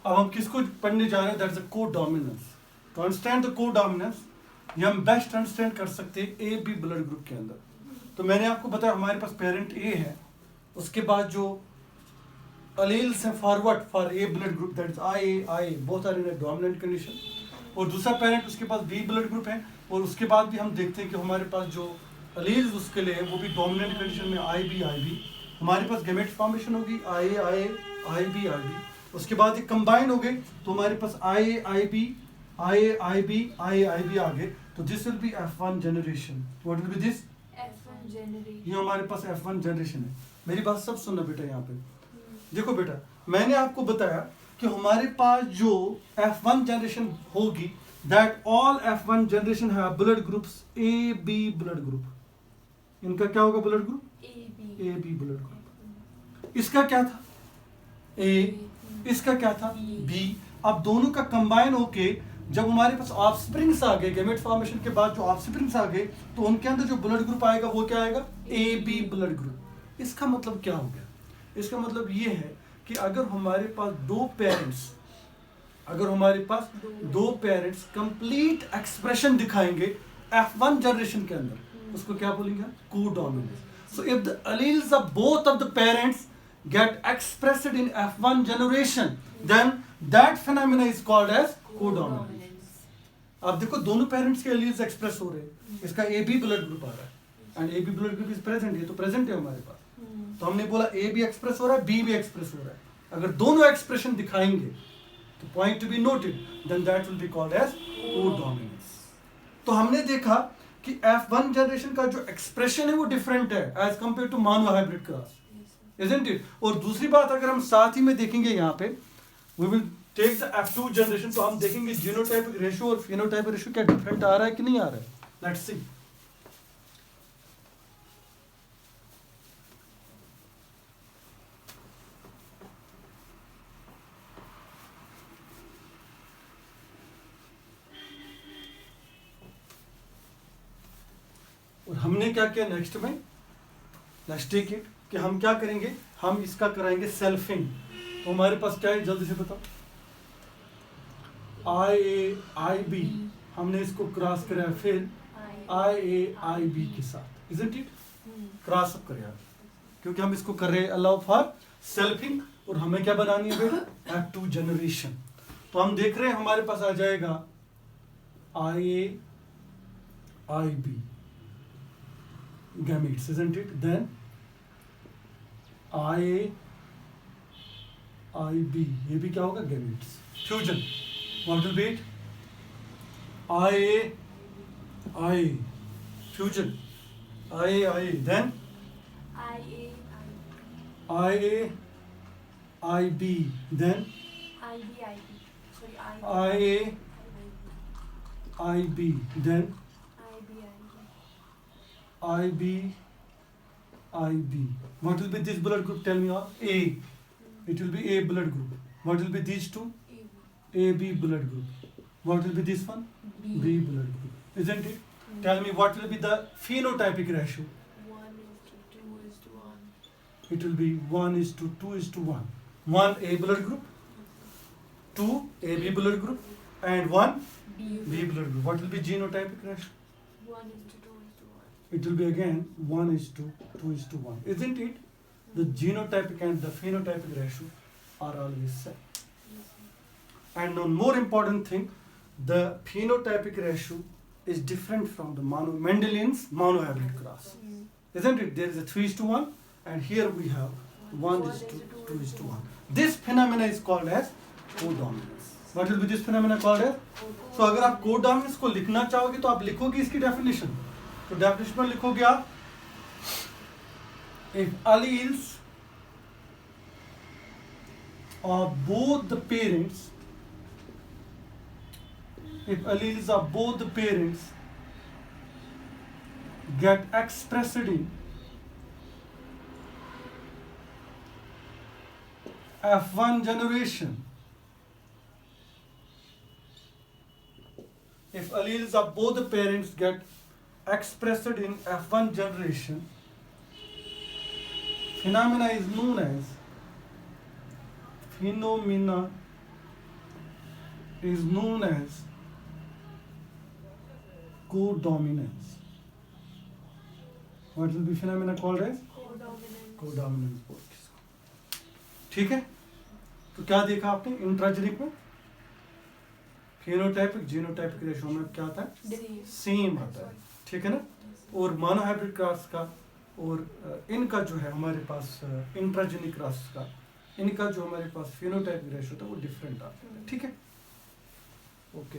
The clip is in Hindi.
अब हम किसको पढ़ने जा रहे हैं? That's the codominance. To understand the codominance ये हम बेस्ट अंडरस्टैंड कर सकते हैं ए बी ब्लड ग्रुप के अंदर। तो मैंने आपको बताया हमारे पास पेरेंट ए है, उसके बाद जो अलील्स हैं forward for A blood group that is I both are in a dominant condition, और दूसरा पेरेंट उसके पास बी ब्लड ग्रुप है, और उसके बाद भी हम देखते हैं कि हमारे पास जो अलील्स उसके लिए वो भी डोमिनेंट कंडीशन में आई बी हमारे पास गेमेट फॉर्मेशन होगी आई बी उसके बाद ये कंबाइन हो गए तो हमारे पास आई बी आ गए, तो this will be F1 generation. What will be this? F1 generation. ये हमारे पास F1 जनरेशन है। मेरी बात सब सुनना बेटा, यहाँ पे देखो बेटा, मैंने आपको बताया कि हमारे पास जो F1 जनरेशन होगी दैट ऑल F1 जनरेशन है blood groups A B blood group. इनका क्या होगा? Blood group A B blood group. इसका क्या था? ए, इसका क्या था? बी। अब दोनों का कंबाइन होके जब हमारे पास ऑफस्प्रिंग्स आ गए, गेमेट फॉर्मेशन के बाद जो ऑफस्प्रिंग्स आ गए, तो उनके अंदर जो ब्लड ग्रुप आएगा वो क्या आएगा? A B blood group. इसका मतलब क्या हो गया? इसका मतलब ये है कि अगर हमारे पास दो पेरेंट्स कंप्लीट एक्सप्रेशन दिखाएंगे F1 जनरेशन के अंदर, उसको क्या बोलेंगे? Codominance. So if the alleles of both of the parents get expressed in F1 generation, then that phenomena is called as codominance. अब देखो दोनों पेरेंट्स के एलील्स एक्सप्रेस हो रहे हैं, इसका ए बी ब्लड ग्रुप आ रहा है and A B blood group is present, ये तो प्रेजेंट है हमारे पास। तो हमने बोला ए बी एक्सप्रेस हो रहा है, बी भी एक्सप्रेस हो रहा है। अगर दोनों एक्सप्रेशन दिखाएंगे तो point to be noted, then that will be called as codominance. तो हमने देखा कि F1 जनरेशन का जो एक्सप्रेशन है वो डिफरेंट है as compare to monohybrid cross, isn't it? और दूसरी बात अगर हम साथ ही में देखेंगे यहाँ पे, we will take the F2 generation, तो हम देखेंगे जीनोटाइपिक रेशियो और फिनोटाइपिक रेशियो क्या डिफरेंट आ रहा है कि नहीं आ रहा है। Let's see. और हमने क्या किया नेक्स्ट में? लेट्स टेक इट कि हम क्या करेंगे, हम इसका कराएंगे सेल्फिंग। तो हमारे पास क्या है, जल्दी से बताओ। आई बी हमने इसको क्रॉस कराया, फिर आई बी के साथ, इजंट इट? क्रॉस अप करें क्योंकि हम इसको कर रहे हैं अलाउ फॉर सेल्फिंग, और हमें क्या बनानी है बेटा? F2 generation. तो हम देख रहे हैं हमारे पास आ जाएगा आई B gametes, isn't it? Then IB, ये भी क्या होगा? gametes. Fusion. What will be it? IA, fusion. IA, then IB, then IB, then IB. What will be this blood group? Tell me all. A. It will be A blood group. What will be these two? AB blood group. What will be this one? B blood group. Isn't it? Tell me what will be the phenotypic ratio? 1:2:1. It will be 1:2:1. 1 A blood group, 2 AB blood group, and 1 B blood group. What will be genotypic ratio? 1:2:1. It will be again 1:2:1. Isn't it? The genotypic and the phenotypic ratio are always same. And one more important thing, the phenotypic ratio is different from the Mendelian's monohybrid cross. Isn't it? There is a 3:1 and here we have 1:2:1. This phenomena is called as codominance. What will be this phenomena called as? So अगर आप codominance को लिखना चाहोगे तो आप लिखोगे इसकी definition. तो definition में लिखोगे आप, if alleles of both the parents, if alleles of both the parents get expressed in F1 generation, if alleles of both the parents get expressed in F1 generation, phenomena is known as phenomena is known as codominance. What will be phenomena called as Codominance. Codominance बोलते हैं इसको. ठीक है, तो क्या देखा आपने इंट्राजेनिक में? फेनोटाइपिक जीनोटाइपिक रेशो में क्या आता है? Same. सेम आता है. ठीक है ना. और मोनोहाइब्रिड क्रॉस का और इनका जो है हमारे पास इंट्राजेनिक क्रॉस का, इनका जो हमारे पास फेनोटाइपिक रेशो था वो डिफरेंट आता है. ठीक है, ओके.